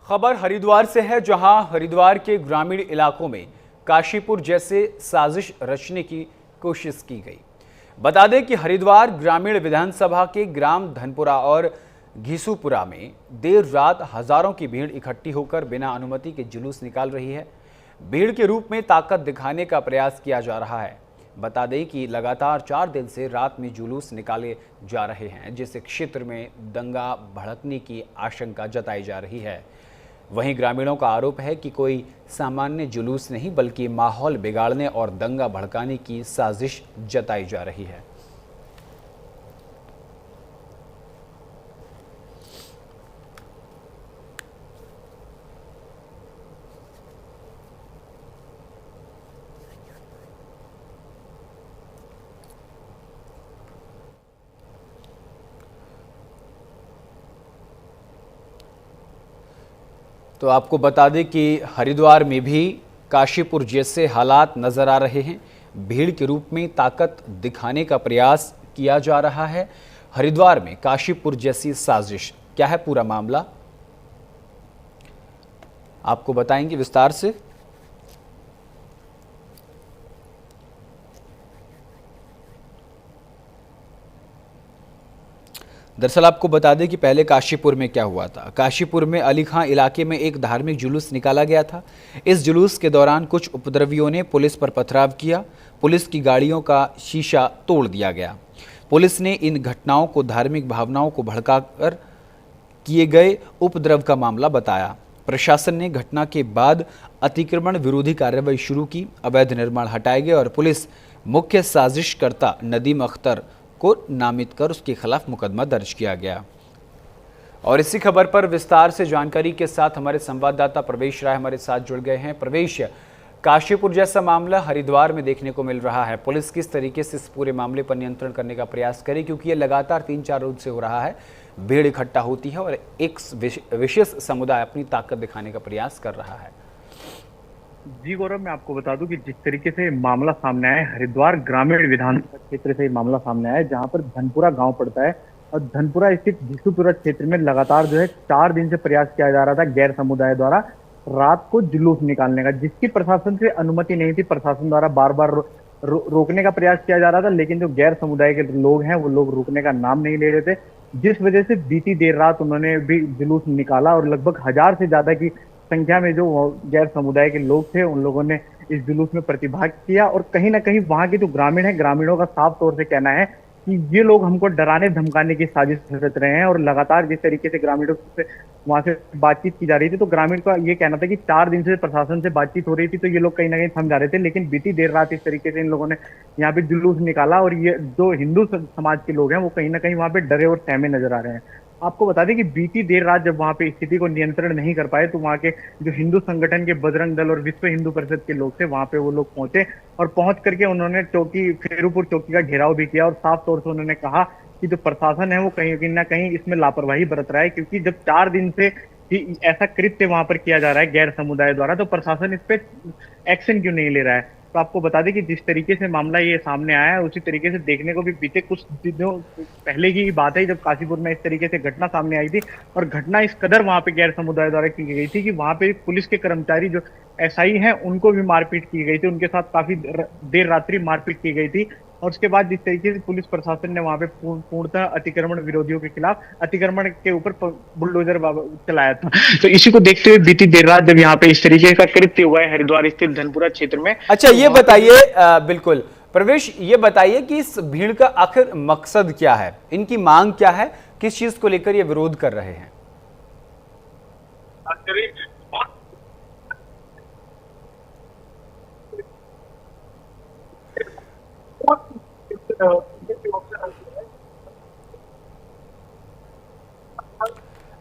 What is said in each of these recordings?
खबर हरिद्वार से है, जहां हरिद्वार के ग्रामीण इलाकों में काशीपुर जैसे साजिश रचने की कोशिश की गई। बता दें कि हरिद्वार ग्रामीण विधानसभा के ग्राम धनपुरा और घिसूपुरा में देर रात हजारों की भीड़ इकट्ठी होकर बिना अनुमति के जुलूस निकाल रही है। भीड़ के रूप में ताकत दिखाने का प्रयास किया जा रहा है। बता दें कि लगातार 4 दिन से रात में जुलूस निकाले जा रहे हैं, जिससे क्षेत्र में दंगा भड़कने की आशंका जताई जा रही है। वहीं ग्रामीणों का आरोप है कि कोई सामान्य जुलूस नहीं बल्कि माहौल बिगाड़ने और दंगा भड़काने की साजिश जताई जा रही है। तो आपको बता दें कि हरिद्वार में भी काशीपुर जैसे हालात नजर आ रहे हैं। भीड़ के रूप में ताकत दिखाने का प्रयास किया जा रहा है। हरिद्वार में काशीपुर जैसी साजिश, क्या है पूरा मामला, आपको बताएंगे विस्तार से। दरअसल आपको बता दें कि पहले काशीपुर में क्या हुआ था। काशीपुर में अली खां इलाके में एक धार्मिक जुलूस निकाला गया था। इस जुलूस के दौरान कुछ उपद्रवियों ने पुलिस पर पथराव किया। पुलिस की गाड़ियों का शीशा तोड़ दिया गया। पुलिस ने इन घटनाओं को धार्मिक भावनाओं को भड़काकर किए गए उपद्रव का मामला बताया। प्रशासन ने घटना के बाद अतिक्रमण विरोधी कार्रवाई शुरू की। अवैध निर्माण हटाए गए और पुलिस मुख्य साजिशकर्ता नदीम अख्तर को नामित कर उसके खिलाफ मुकदमा दर्ज किया गया। और इसी खबर पर विस्तार से जानकारी के साथ हमारे संवाददाता प्रवेश राय हमारे साथ जुड़ गए हैं। प्रवेश, काशीपुर जैसा मामला हरिद्वार में देखने को मिल रहा है। पुलिस किस तरीके से इस पूरे मामले पर नियंत्रण करने का प्रयास करे, क्योंकि ये लगातार 3-4 रोज से हो रहा है। भीड़ इकट्ठा होती है और एक विशेष समुदाय अपनी ताकत दिखाने का प्रयास कर रहा है। जी गौरव, मैं आपको बता दूं कि जिस तरीके से मामला सामने आया है, हरिद्वार ग्रामीण विधानसभा क्षेत्र से मामला सामने आया है, जहां पर धनपुरा गांव पड़ता है और धनपुरा स्थित घिसूपुरा क्षेत्र में लगातार 4 दिन से प्रयास किया जा रहा था गैर समुदाय द्वारा रात को जुलूस निकालने का, जिसकी प्रशासन से अनुमति नहीं थी। प्रशासन द्वारा बार बार रोकने का प्रयास किया जा रहा था, लेकिन जो गैर समुदाय के लोग हैं वो लोग रुकने का नाम नहीं ले रहे थे, जिस वजह से बीती देर रात उन्होंने भी जुलूस निकाला और लगभग 1000 से ज्यादा की संख्या में जो गैर समुदाय के लोग थे उन लोगों ने इस जुलूस में प्रतिभाग किया। और कहीं ना कहीं वहां के जो ग्रामीण है, ग्रामीणों का साफ तौर से कहना है कि ये लोग हमको डराने धमकाने की साजिश रच रहे हैं। और लगातार जिस तरीके से ग्रामीणों से वहां से बातचीत की जा रही थी, तो ग्रामीण का ये कहना था कि 4 दिन से प्रशासन से बातचीत हो रही थी, तो ये लोग कहीं ना कहीं थम जा रहे थे। लेकिन बीती देर रात इस तरीके से इन लोगों ने यहाँ पे जुलूस निकाला और ये जो हिंदू समाज के लोग हैं वो कहीं ना कहीं वहां पे डरे और सहमे नजर आ रहे हैं। आपको बता दें कि बीती देर रात जब वहां पे स्थिति को नियंत्रण नहीं कर पाए, तो वहां के जो हिंदू संगठन के बजरंग दल और विश्व हिंदू परिषद के लोग थे, वहां पे वो लोग पहुंचे और पहुंच करके उन्होंने फेरूपुर चौकी का घेराव भी किया। और साफ तौर से उन्होंने कहा कि जो प्रशासन है वो कहीं ना कहीं इसमें लापरवाही बरत रहा है, क्योंकि जब 4 दिन से ऐसा कृत्य वहां पर किया जा रहा है गैर समुदाय द्वारा, तो प्रशासन इस पे एक्शन क्यों नहीं ले रहा है। तो आपको बता दें कि जिस तरीके से मामला ये सामने आया है, उसी तरीके से देखने को भी बीते कुछ दिनों पहले की बात है जब काशीपुर में इस तरीके से घटना सामने आई थी। और घटना इस कदर वहां पे गैर समुदाय द्वारा की गई थी कि वहां पे पुलिस के कर्मचारी जो एसआई हैं उनको भी मारपीट की गई थी, उनके साथ काफी देर रात्रि मारपीट की गई थी। और उसके बाद जिस तरीके से पुलिस प्रशासन ने वहां पे पूर्णतः अतिक्रमण विरोधियों के खिलाफ अतिक्रमण के ऊपर बुलडोजर चलाया था, तो इसी को देखते हुए बीती देर रात जब यहाँ पे इस तरीके का कृत्य हुआ है हरिद्वार स्थित धनपुरा क्षेत्र में। अच्छा, ये बताइए, बिल्कुल प्रवेश, ये बताइए कि इस भीड़ का आखिर मकसद क्या है, इनकी मांग क्या है, किस चीज को लेकर ये विरोध कर रहे हैं?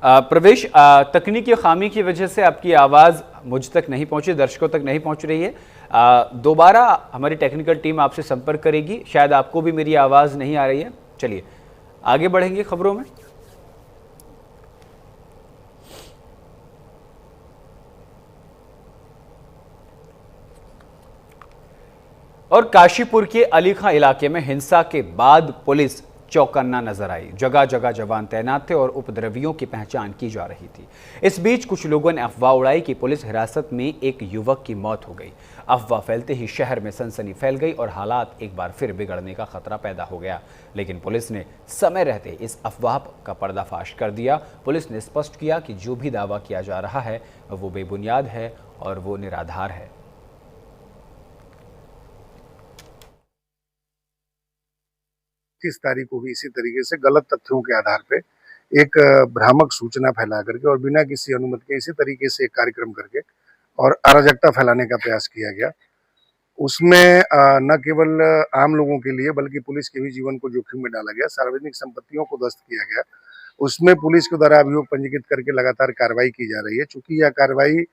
प्रवेश, तकनीकी खामी की वजह से आपकी आवाज़ मुझ तक नहीं पहुंची, दर्शकों तक नहीं पहुंच रही है। दोबारा हमारी टेक्निकल टीम आपसे संपर्क करेगी। शायद आपको भी मेरी आवाज़ नहीं आ रही है। चलिए आगे बढ़ेंगे खबरों में। और काशीपुर के अली खां इलाके में हिंसा के बाद पुलिस चौकन्ना नजर आई। जगह जगह जवान तैनात थे और उपद्रवियों की पहचान की जा रही थी। इस बीच कुछ लोगों ने अफवाह उड़ाई कि पुलिस हिरासत में एक युवक की मौत हो गई। अफवाह फैलते ही शहर में सनसनी फैल गई और हालात एक बार फिर बिगड़ने का खतरा पैदा हो गया। लेकिन पुलिस ने समय रहते इस अफवाह का पर्दाफाश कर दिया। पुलिस ने स्पष्ट किया कि जो भी दावा किया जा रहा है वो बेबुनियाद है और वो निराधार है। 30 तारीख को भी इसी तरीके से गलत तथ्यों के आधार पे एक भ्रामक सूचना फैला करके और बिना किसी अनुमति के इसी तरीके से एक कार्यक्रम करके और अराजकता फैलाने का प्रयास किया गया। उसमें न केवल आम लोगों के लिए बल्कि पुलिस के भी जीवन को जोखिम में डाला गया, सार्वजनिक संपत्तियों को ध्वस्त किया गया। उसमें पुलिस के द्वारा अभियोग पंजीकृत करके लगातार कार्रवाई की जा रही है। चूंकि यह कार्रवाई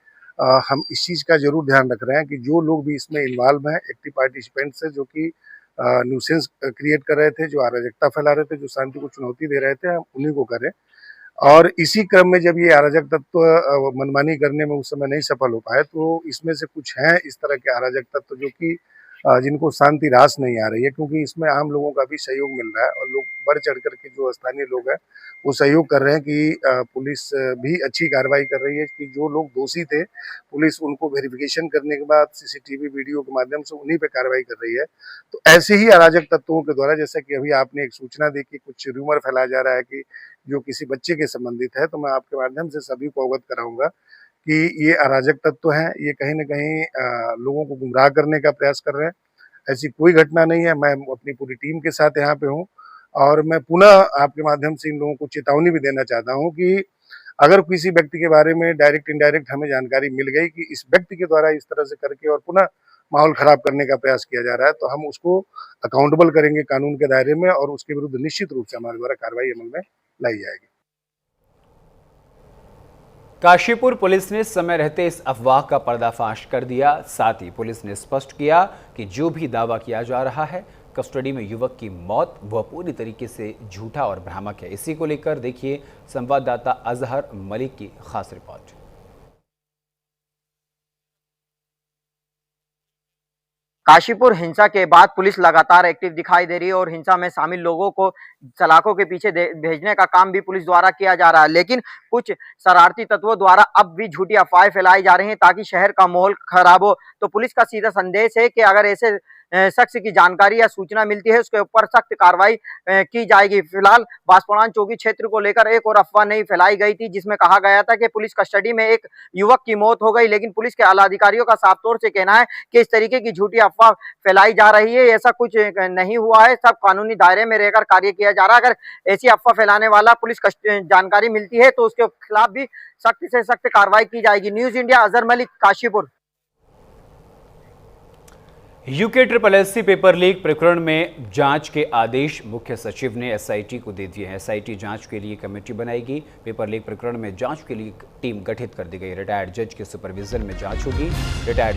हम इस चीज का जरूर ध्यान रख रहे हैं कि जो लोग भी इसमें इन्वॉल्व हैं, एक्टिव पार्टिसिपेंट्स है, जो कि न्यूसेंस क्रिएट कर रहे थे, जो अराजकता फैला रहे थे, जो शांति को चुनौती दे रहे थे, हम उन्हीं को करें। और इसी क्रम में जब ये अराजक तत्व मनमानी करने में उस समय नहीं सफल हो पाए, तो इसमें से कुछ हैं इस तरह के अराजक तत्व जो कि जिनको शांति रास नहीं आ रही है, क्योंकि इसमें आम लोगों का भी सहयोग मिल रहा है और लोग बढ़ चढ़ करके जो स्थानीय लोग हैं वो सहयोग कर रहे हैं कि पुलिस भी अच्छी कार्रवाई कर रही है, कि जो लोग दोषी थे पुलिस उनको वेरिफिकेशन करने के बाद सीसीटीवी वीडियो के माध्यम से उन्हीं पे कार्रवाई कर रही है। तो ऐसे ही अराजक तत्वों के द्वारा, जैसा कि अभी आपने एक सूचना दी कि कुछ रूमर फैलाया जा रहा है कि जो किसी बच्चे के संबंधित है, तो मैं आपके माध्यम से सभी को अवगत कराऊंगा कि ये अराजक तत्व हैं, ये कहीं न कहीं लोगों को गुमराह करने का प्रयास कर रहे हैं। ऐसी कोई घटना नहीं है। मैं अपनी पूरी टीम के साथ यहाँ पे हूँ और मैं पुनः आपके माध्यम से इन लोगों को चेतावनी भी देना चाहता हूँ कि अगर किसी व्यक्ति के बारे में डायरेक्ट इनडायरेक्ट हमें जानकारी मिल गई कि इस व्यक्ति के द्वारा इस तरह से करके और पुनः माहौल खराब करने का प्रयास किया जा रहा है, तो हम उसको अकाउंटेबल करेंगे कानून के दायरे में और उसके विरुद्ध निश्चित रूप से हमारे द्वारा कार्रवाई अमल में लाई जाएगी। काशीपुर पुलिस ने समय रहते इस अफवाह का पर्दाफाश कर दिया। साथ ही पुलिस ने स्पष्ट किया कि जो भी दावा किया जा रहा है कस्टडी में युवक की मौत, वह पूरी तरीके से झूठा और भ्रामक है। इसी को लेकर देखिए संवाददाता अजहर मलिक की खास रिपोर्ट। काशीपुर हिंसा के बाद पुलिस लगातार एक्टिव दिखाई दे रही है और हिंसा में शामिल लोगों को सलाखों के पीछे भेजने का काम भी पुलिस द्वारा किया जा रहा है। लेकिन कुछ शरारती तत्वों द्वारा अब भी झूठी अफवाहें फैलाई जा रही हैं ताकि शहर का माहौल खराब हो। तो पुलिस का सीधा संदेश है कि अगर ऐसे शख्स की जानकारी या सूचना मिलती है उसके ऊपर सख्त कार्रवाई की जाएगी। फिलहाल बांसवाड़ा चौकी क्षेत्र को लेकर एक और अफवाह नहीं फैलाई गई थी, जिसमें कहा गया था कि पुलिस कस्टडी में एक युवक की मौत हो गई। लेकिन पुलिस के आला अधिकारियों का साफ तौर से कहना है कि इस तरीके की झूठी अफवाह फैलाई जा रही है, ऐसा कुछ नहीं हुआ है। सब कानूनी दायरे में रहकर कार्य किया जा रहा है। अगर ऐसी अफवाह फैलाने वाला पुलिस जानकारी मिलती है तो उसके खिलाफ भी सख्त से सख्त कार्रवाई की जाएगी। News India, Azhar Malik, Kashipur. UK paper leak प्रकरण में जांच के आदेश मुख्य सचिव ने एसआईटी को दे दिए हैं। एसआईटी जांच के लिए कमेटी बनाएगी। पेपर लीक प्रकरण में जांच के लिए टीम गठित कर दी गई। रिटायर्ड जज के सुपरविजन में जांच होगी। रिटायर्ड